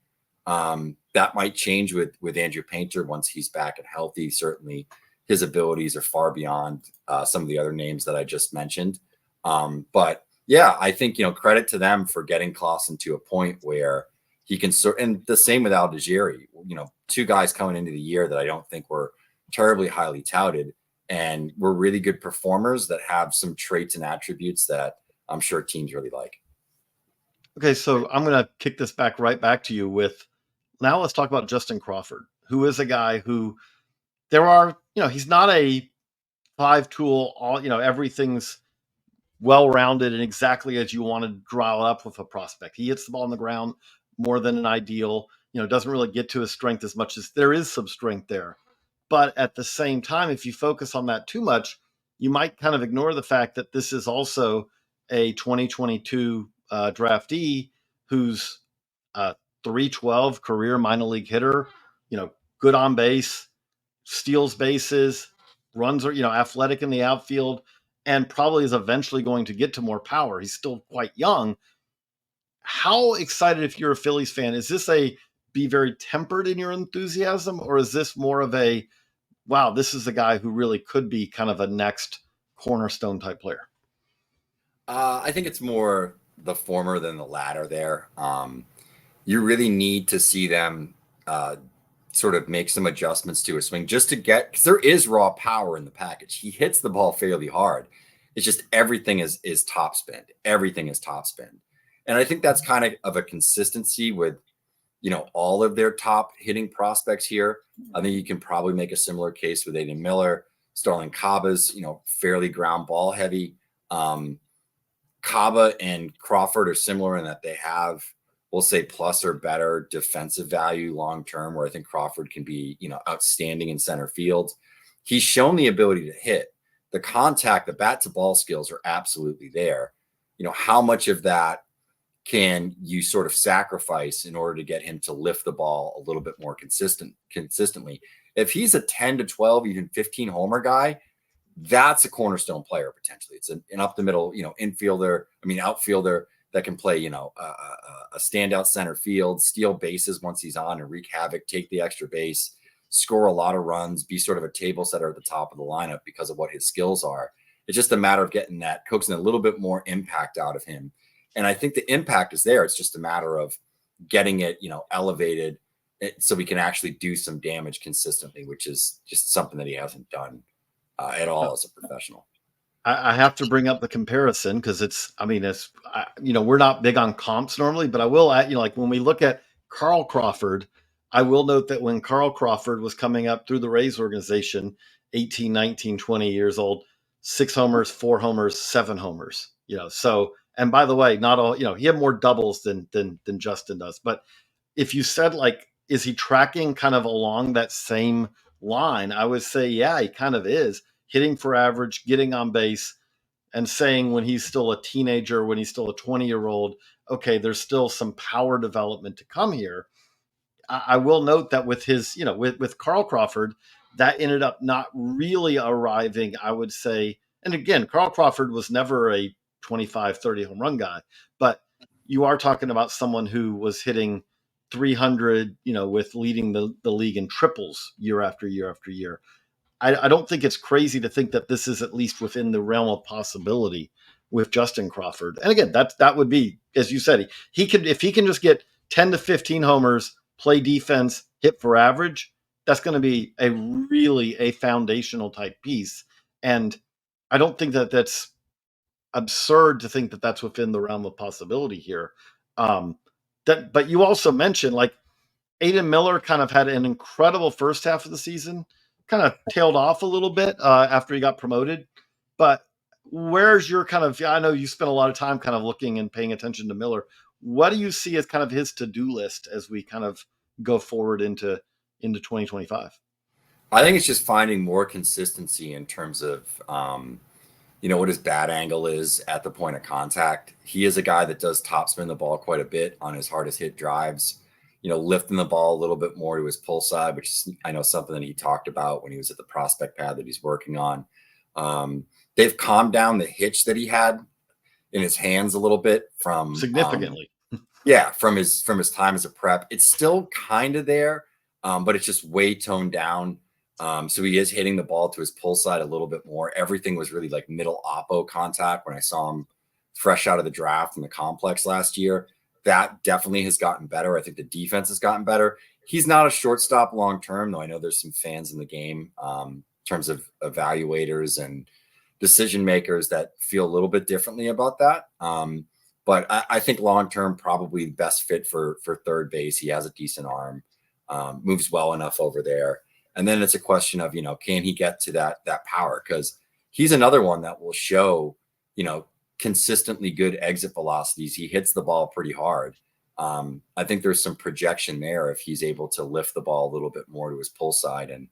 That might change with Andrew Painter once he's back and healthy. Certainly, his abilities are far beyond some of the other names that I just mentioned. But yeah, I think credit to them for getting Klassen to a point where he can. And the same with Allegretti. Two guys coming into the year that I don't think were terribly highly touted and were really good performers that have some traits and attributes that I'm sure teams really like. Okay, so I'm going to kick this right back to you with, now let's talk about Justin Crawford, who is a guy who he's not a five tool, everything's well-rounded and exactly as you want to draw up with a prospect. He hits the ball on the ground more than an ideal, doesn't really get to his strength as much as there is some strength there. But at the same time, if you focus on that too much, you might kind of ignore the fact that this is also a 2022 draftee who's a 312 career minor league hitter, good on base, steals bases, runs are, athletic in the outfield, and probably is eventually going to get to more power. He's still quite young. How excited, if you're a Phillies fan, is this be very tempered in your enthusiasm, or is this more of a, wow, this is a guy who really could be kind of a next cornerstone type player? I think it's more the former than the latter there. You really need to see them sort of make some adjustments to his swing just to because there is raw power in the package. He hits the ball fairly hard. It's just everything is top spin. Everything is top spin. And I think that's kind of a consistency with, all of their top hitting prospects here. I think you can probably make a similar case with Aiden Miller. Starling Caba's, fairly ground ball heavy. Caba and Crawford are similar in that they have, we'll say, plus or better defensive value long term, where I think Crawford can be, outstanding in center field. He's shown the ability to hit. The contact, the bat to ball skills are absolutely there. How much of that can you sort of sacrifice in order to get him to lift the ball a little bit more consistently? If he's a 10 to 12, even 15 homer guy, that's a cornerstone player potentially. It's an up the middle, outfielder that can play, a standout center field, steal bases once he's on and wreak havoc, take the extra base, score a lot of runs, be sort of a table setter at the top of the lineup because of what his skills are. It's just a matter of getting that, coaxing a little bit more impact out of him. And I think the impact is there. It's just a matter of getting it, elevated so we can actually do some damage consistently, which is just something that he hasn't done at all as a professional. I have to bring up the comparison because we're not big on comps normally, but I will add, like when we look at Carl Crawford, I will note that when Carl Crawford was coming up through the Rays organization, 18, 19, 20 years old, 6 homers, 4 homers, 7 homers, so, and by the way, not all, he had more doubles than Justin does. But if you said, like, is he tracking kind of along that same line? I would say, yeah, he kind of is hitting for average, getting on base, and saying when he's still a teenager, when he's still a 20-year-old, okay, there's still some power development to come here. I will note that with his, with Carl Crawford, that ended up not really arriving, I would say. And again, Carl Crawford was never a 25, 30 home run guy, but you are talking about someone who was hitting 300, with leading the league in triples year after year after year. I don't think it's crazy to think that this is at least within the realm of possibility with Justin Crawford. And again, that would be, as you said, he could, if he can just get 10 to 15 homers, play defense, hit for average, that's going to be a foundational type piece. And I don't think that that's absurd to think that that's within the realm of possibility here. But you also mentioned, like, Aiden Miller kind of had an incredible first half of the season, kind of tailed off a little bit after he got promoted. But where's your kind of, I know you spent a lot of time kind of looking and paying attention to Miller. What do you see as kind of his to-do list as we kind of go forward into 2025? I think it's just finding more consistency in terms of, what his bat angle is at the point of contact. He is a guy that does topspin the ball quite a bit on his hardest hit drives, lifting the ball a little bit more to his pull side, which is, I know, something that he talked about when he was at the prospect pad that he's working on. They've calmed down the hitch that he had in his hands a little bit from significantly. From his time as a prep. It's still kind of there, but it's just way toned down. So he is hitting the ball to his pull side a little bit more. Everything was really like middle oppo contact when I saw him fresh out of the draft in the complex last year. That definitely has gotten better. I think the defense has gotten better. He's not a shortstop long term, though. I know there's some fans in the game, in terms of evaluators and decision makers, that feel a little bit differently about that. But I think long term, probably the best fit for third base. He has a decent arm, moves well enough over there. And then it's a question of, can he get to that power? Because he's another one that will show, consistently good exit velocities. He hits the ball pretty hard. I think there's some projection there if he's able to lift the ball a little bit more to his pull side and,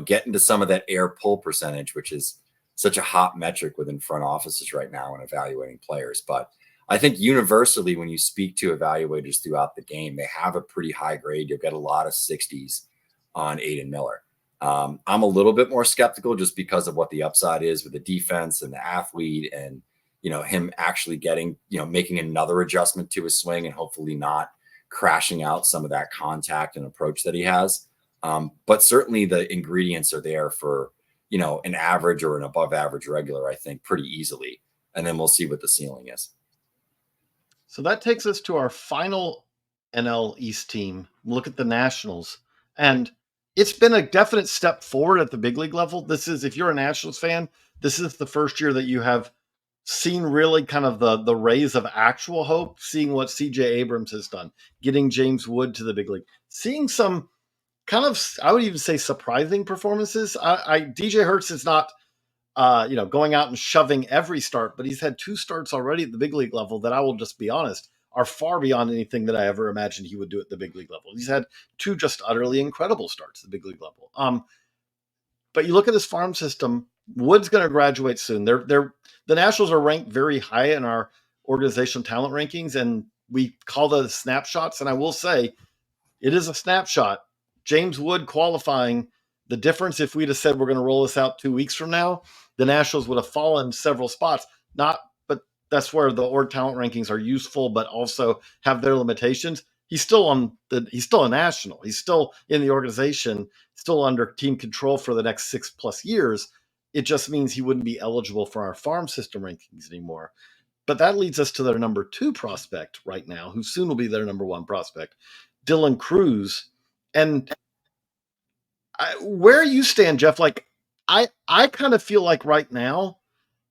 get into some of that air pull percentage, which is such a hot metric within front offices right now in evaluating players. But I think universally, when you speak to evaluators throughout the game, they have a pretty high grade. You'll get a lot of 60s on Aiden Miller. I'm a little bit more skeptical just because of what the upside is with the defense and the athlete and, him actually getting, making another adjustment to his swing and hopefully not crashing out some of that contact and approach that he has. But certainly the ingredients are there for, an average or an above average regular, I think, pretty easily. And then we'll see what the ceiling is. So that takes us to our final NL East team. Look at the Nationals. And it's been a definite step forward at the big league level. This is, if you're a Nationals fan, this is the first year that you have seen really kind of the rays of actual hope, seeing what CJ Abrams has done, getting James Wood to the big league, seeing some kind of, I would even say, surprising performances. DJ Hertz is not, going out and shoving every start, but he's had 2 starts already at the big league level that, I will just be honest, are far beyond anything that I ever imagined he would do at the big league level. He's had 2 just utterly incredible starts at the big league level. But you look at his farm system, Wood's going to graduate soon. The Nationals are ranked very high in our organizational talent rankings, and we call those snapshots. And I will say, it is a snapshot. James Wood qualifying, the difference, if we'd have said we're going to roll this out 2 weeks from now, the Nationals would have fallen several spots. But that's where the org talent rankings are useful, but also have their limitations. He's still a National. He's still in the organization, still under team control for the next 6+ years. It just means he wouldn't be eligible for our farm system rankings anymore. But that leads us to their number 2 prospect right now, who soon will be their number 1 prospect, Dylan Cruz. And where you stand, Geoff, like I kind of feel like right now,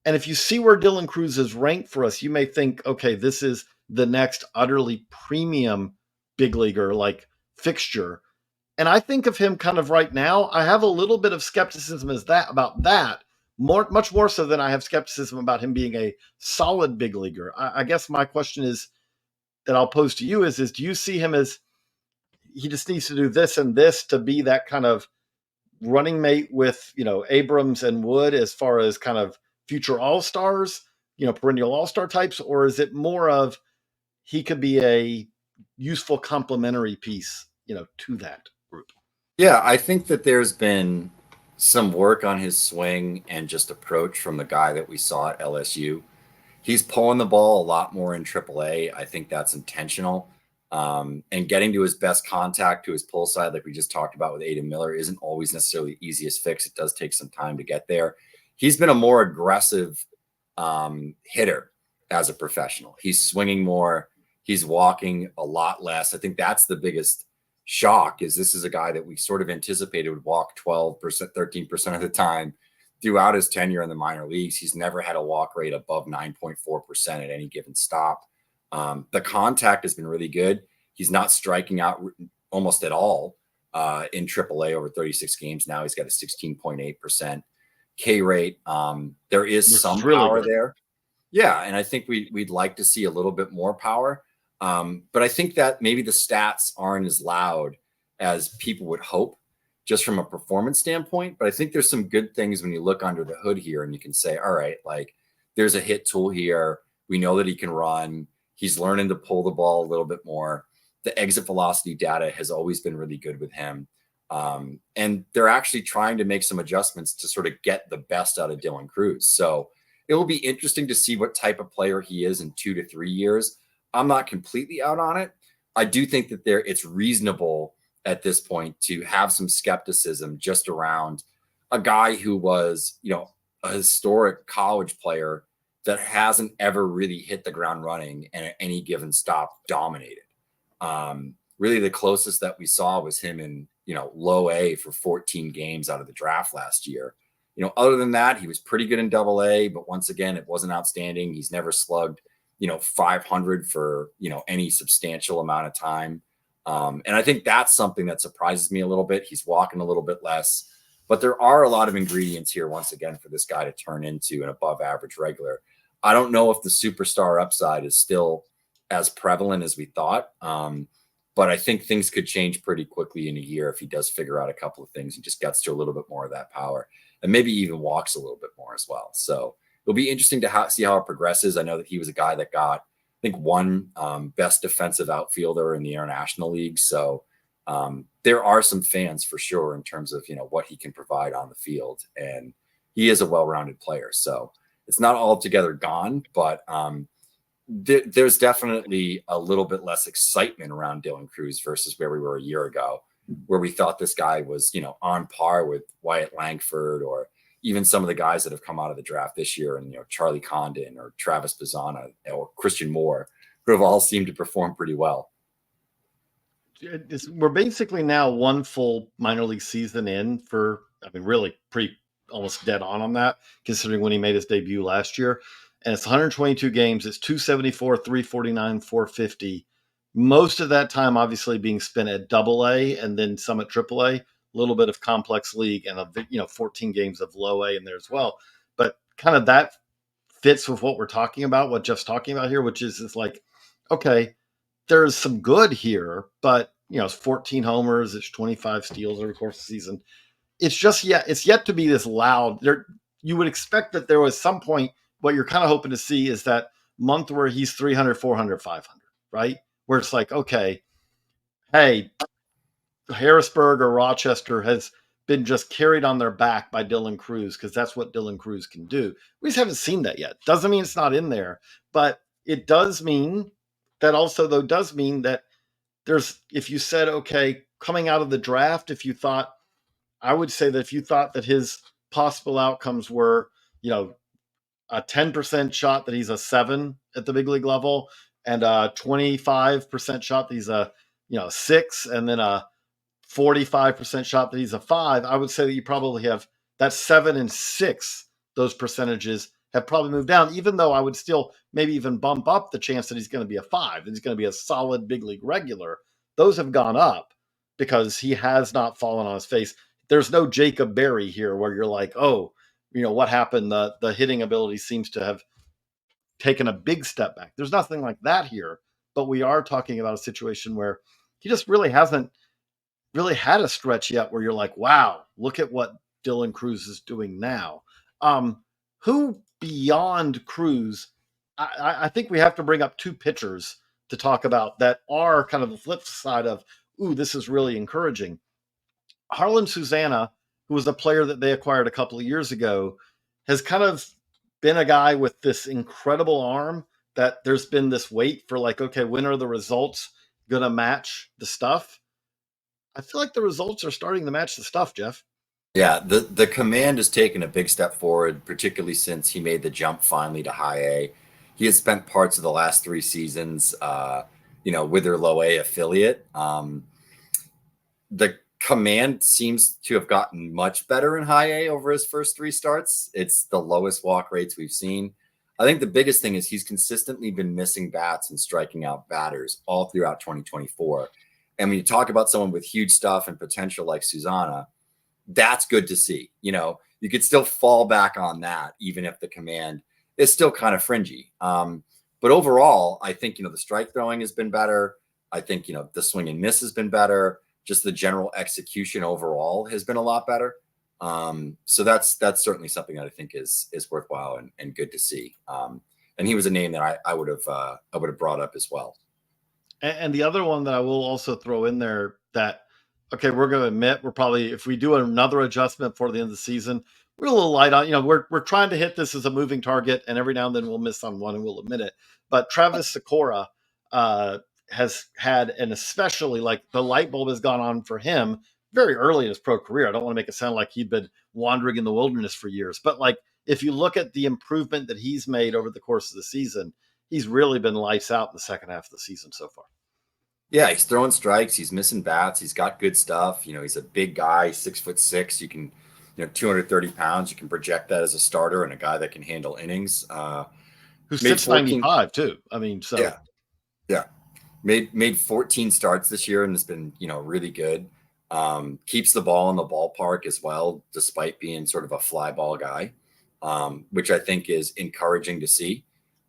and if you see where Dylan Cruz is ranked for us, you may think, okay, this is the next utterly premium big leaguer like fixture. And I think of him kind of right now, I have a little bit of skepticism about that, much more so than I have skepticism about him being a solid big leaguer. I guess my question is that I'll pose to you is do you see him as, he just needs to do this and this to be that kind of running mate with, Abrams and Wood as far as kind of future all-stars, perennial all-star types? Or is it more of he could be a useful complementary piece, to that group? Yeah, I think that there's been some work on his swing and just approach from the guy that we saw at LSU. He's pulling the ball a lot more in AAA. I think that's intentional. And getting to his best contact to his pull side, like we just talked about with Aiden Miller, isn't always necessarily the easiest fix. It does take some time to get there. He's been a more aggressive hitter as a professional. He's swinging more. He's walking a lot less. I think that's the biggest shock. Is this is a guy that we sort of anticipated would walk 12%, 13% of the time throughout his tenure in the minor leagues. He's never had a walk rate above 9.4% at any given stop. The contact has been really good. He's not striking out almost at all in AAA over 36 games. Now he's got a 16.8% K rate. There is some power there. Yeah, and I think we'd like to see a little bit more power. But I think that maybe the stats aren't as loud as people would hope just from a performance standpoint. But I think there's some good things when you look under the hood here and you can say, all right, like there's a hit tool here. We know that he can run. He's learning to pull the ball a little bit more. The exit velocity data has always been really good with him. And they're actually trying to make some adjustments to sort of get the best out of Dylan Cruz. So it will be interesting to see what type of player he is in 2 to 3 years. I'm not completely out on it. I do think that it's reasonable at this point to have some skepticism just around a guy who was, a historic college player that hasn't ever really hit the ground running and at any given stop dominated. Really the closest that we saw was him in, low A for 14 games out of the draft last year. Other than that, he was pretty good in double A, but once again, it wasn't outstanding. He's never slugged, 500 for, any substantial amount of time. And I think that's something that surprises me a little bit. He's walking a little bit less, but there are a lot of ingredients here, once again, for this guy to turn into an above average regular. I don't know if the superstar upside is still as prevalent as we thought. But I think things could change pretty quickly in a year if he does figure out a couple of things and just gets to a little bit more of that power and maybe even walks a little bit more as well. So it'll be interesting to see how it progresses. I know that he was a guy that got, I think, one best defensive outfielder in the International League. So there are some fans for sure in terms of, what he can provide on the field. And he is a well-rounded player. So it's not altogether gone, but there's definitely a little bit less excitement around Dylan Cruz versus where we were a year ago, where we thought this guy was, on par with Wyatt Langford or even some of the guys that have come out of the draft this year, and, Charlie Condon or Travis Bazzana or Christian Moore, who have all seemed to perform pretty well. We're basically now one full minor league season in for, really pretty almost dead on that, considering when he made his debut last year. And it's 122 games. It's 274, 349, 450. Most of that time, obviously, being spent at Double A and then some at Triple A. A little bit of complex league and 14 games of low A in there as well. But kind of that fits with what we're talking about, what Jeff's talking about here, which is like, okay, there's some good here, but it's 14 homers, it's 25 steals over the course of the season. It's yet to be this loud. There, you would expect that there was some point. What you're kind of hoping to see is that month where he's 300, 400, 500, right? Where it's like, okay, hey, Harrisburg or Rochester has been just carried on their back by Dylan Cruz because that's what Dylan Cruz can do. We just haven't seen that yet. Doesn't mean it's not in there, but it does mean that also, though, does mean that if you said, okay, coming out of the draft, I would say that if you thought that his possible outcomes were, a 10% shot that he's a 7 at the big league level and a 25% shot that he's a 6, and then a 45% shot that he's a 5, I would say that you probably have that 7 and 6, those percentages have probably moved down, even though I would still maybe even bump up the chance that he's going to be a 5, that he's going to be a solid big league regular. Those have gone up because he has not fallen on his face. There's no Jacob Berry here where you're like, oh, what happened? The hitting ability seems to have taken a big step back. There's nothing like that here, but we are talking about a situation where he just really hasn't really had a stretch yet where you're like, wow, look at what Dylan Cruz is doing now. Who beyond Cruz? I think we have to bring up two pitchers to talk about that are kind of the flip side of, ooh, this is really encouraging. Harlan Susanna, who was a player that they acquired a couple of years ago, has kind of been a guy with this incredible arm that there's been this wait for, like, okay, when are the results going to match the stuff? I feel like the results are starting to match the stuff, Jeff. Yeah, the command has taken a big step forward, particularly since he made the jump finally to high A. He has spent parts of the last 3 seasons, with their low A affiliate. The command seems to have gotten much better in high A over his first 3 starts. It's the lowest walk rates we've seen. I think the biggest thing is he's consistently been missing bats and striking out batters all throughout 2024. And when you talk about someone with huge stuff and potential like Susanna, that's good to see. You could still fall back on that, even if the command is still kind of fringy. But overall, I think, the strike throwing has been better. I think, the swing and miss has been better. Just the general execution overall has been a lot better. So that's certainly something that I think is worthwhile and good to see. And he was a name that I would have brought up as well. And the other one that I will also throw in there that, okay, we're going to admit we're probably, if we do another adjustment before the end of the season, we're a little light on, we're trying to hit this as a moving target, and every now and then we'll miss on one and we'll admit it. But Travis Sikora has had, and especially like the light bulb has gone on for him very early in his pro career. I don't want to make it sound like he'd been wandering in the wilderness for years, but like if you look at the improvement that he's made over the course of the season, he's really been lights out in the second half of the season so far. Yeah, he's throwing strikes. He's missing bats. He's got good stuff. He's a big guy, 6'6". You can, 230 pounds. You can project that as a starter and a guy that can handle innings. Who's 695 too. I mean, so yeah. Made 14 starts this year and has been, really good. Keeps the ball in the ballpark as well, despite being sort of a fly ball guy, which I think is encouraging to see.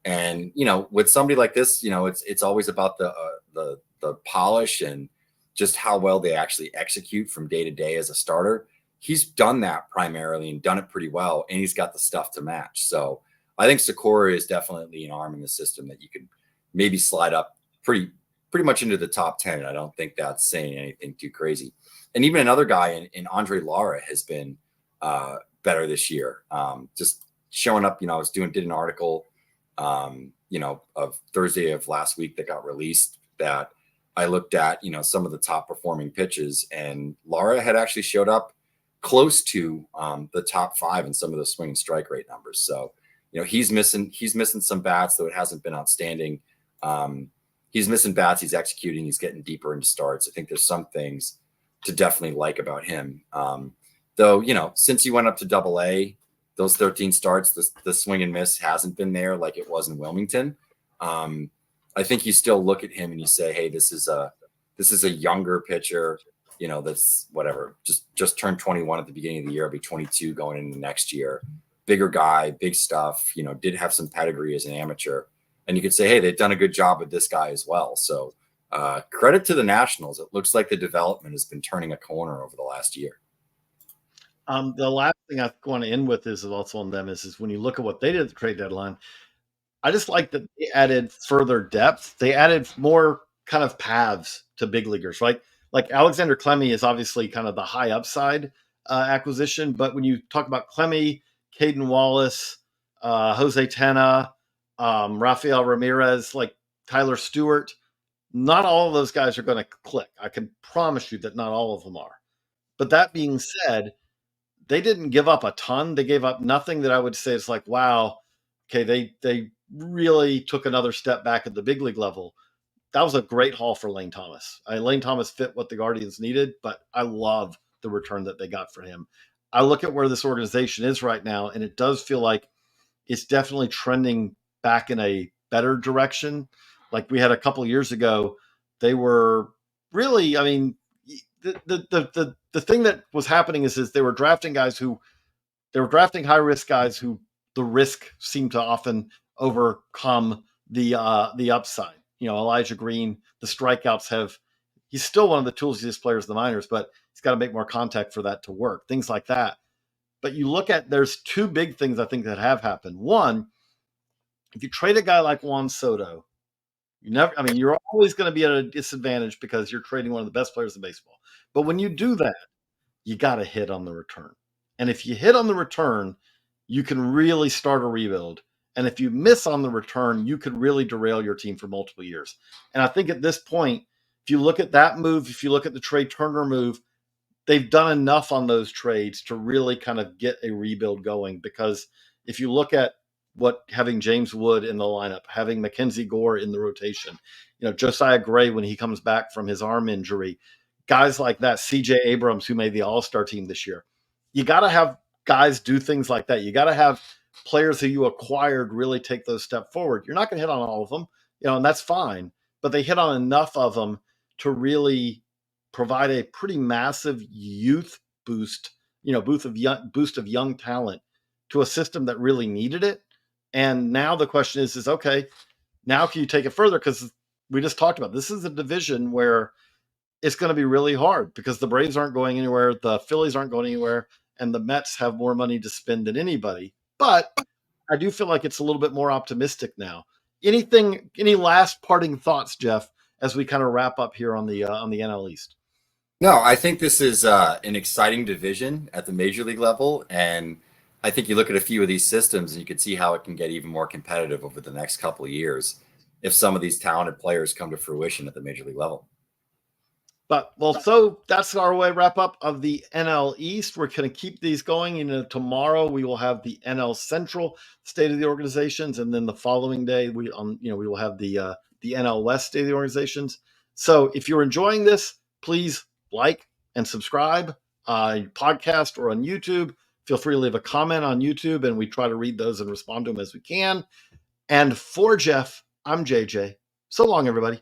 And, with somebody like this, it's always about the polish and just how well they actually execute from day to day as a starter. He's done that primarily and done it pretty well, and he's got the stuff to match. So I think Sikora is definitely an arm in the system that you could maybe slide up pretty much into the top 10. And I don't think that's saying anything too crazy. And even another guy in Andre Lara has been better this year. Just showing up, I did an article, of Thursday of last week that got released that I looked at, some of the top performing pitches, and Lara had actually showed up close to the top 5 in some of the swing and strike rate numbers. So, he's missing some bats, though it hasn't been outstanding. He's missing bats. He's executing. He's getting deeper into starts. I think there's some things to definitely like about him. Though, since he went up to Double A, those 13 starts, the swing and miss hasn't been there like it was in Wilmington. I think you still look at him and you say, hey, this is a younger pitcher, that's whatever, just turned 21 at the beginning of the year, I'll be 22 going into next year. Bigger guy, big stuff, did have some pedigree as an amateur. And you could say, hey, they've done a good job with this guy as well. So credit to the Nationals. It looks like the development has been turning a corner over the last year. The last thing I want to end with is also on them is when you look at what they did at the trade deadline, I just like that they added further depth. They added more kind of paths to big leaguers, right? Like Alexander Clemmy is obviously kind of the high upside acquisition, but when you talk about Clemmy, Caden Wallace, Jose Tena, Rafael Ramirez, like Tyler Stewart, not all of those guys are going to click. I can promise you that not all of them are. But that being said, they didn't give up a ton. They gave up nothing that I would say is like, wow, okay, they really took another step back at the big league level. That was a great haul for Lane Thomas. Lane Thomas fit what the Guardians needed, but I love the return that they got for him. I look at where this organization is right now, and it does feel like it's definitely trending back in a better direction. Like we had a couple of years ago, they were really, I mean, the thing that was happening is they were drafting high risk guys who the risk seemed to often overcome the upside. Elijah Green, the strikeouts have He's still one of the tools players in the minors, but he's got to make more contact for that to work. Things like that. But you look at, there's two big things I think that have happened. One, if you trade a guy like Juan Soto, you're always going to be at a disadvantage because you're trading one of the best players in baseball. But when you do that, you got to hit on the return. And if you hit on the return, you can really start a rebuild. And if you miss on the return, you could really derail your team for multiple years. And I think at this point, if you look at that move, if you look at the Trey Turner move, they've done enough on those trades to really kind of get a rebuild going. Because if you look at what having James Wood in the lineup, having Mackenzie Gore in the rotation, Josiah Gray when he comes back from his arm injury, guys like that, CJ Abrams, who made the All-Star team this year, you got to have guys do things like that. You got to have players who you acquired really take those steps forward. You're not going to hit on all of them, and that's fine, but they hit on enough of them to really provide a pretty massive youth boost, boost of young talent to a system that really needed it. And now the question is okay, now can you take it further? Because we just talked about this is a division where it's going to be really hard because the Braves aren't going anywhere, the Phillies aren't going anywhere, and the Mets have more money to spend than anybody. But I do feel like it's a little bit more optimistic now. Any last parting thoughts, Jeff, as we kind of wrap up here on the NL East? No, I think this is an exciting division at the major league level, and I think you look at a few of these systems and you can see how it can get even more competitive over the next couple of years if some of these talented players come to fruition at the major league level. So that's our way wrap up of the NL East. We're going to keep these going. Tomorrow we will have the NL Central state of the organizations, and then the following day we will have the NL West state of the organizations. So if you're enjoying this, please like and subscribe podcast or on YouTube. Feel free to leave a comment on YouTube, and we try to read those and respond to them as we can. And for Jeff, I'm JJ. So long, everybody.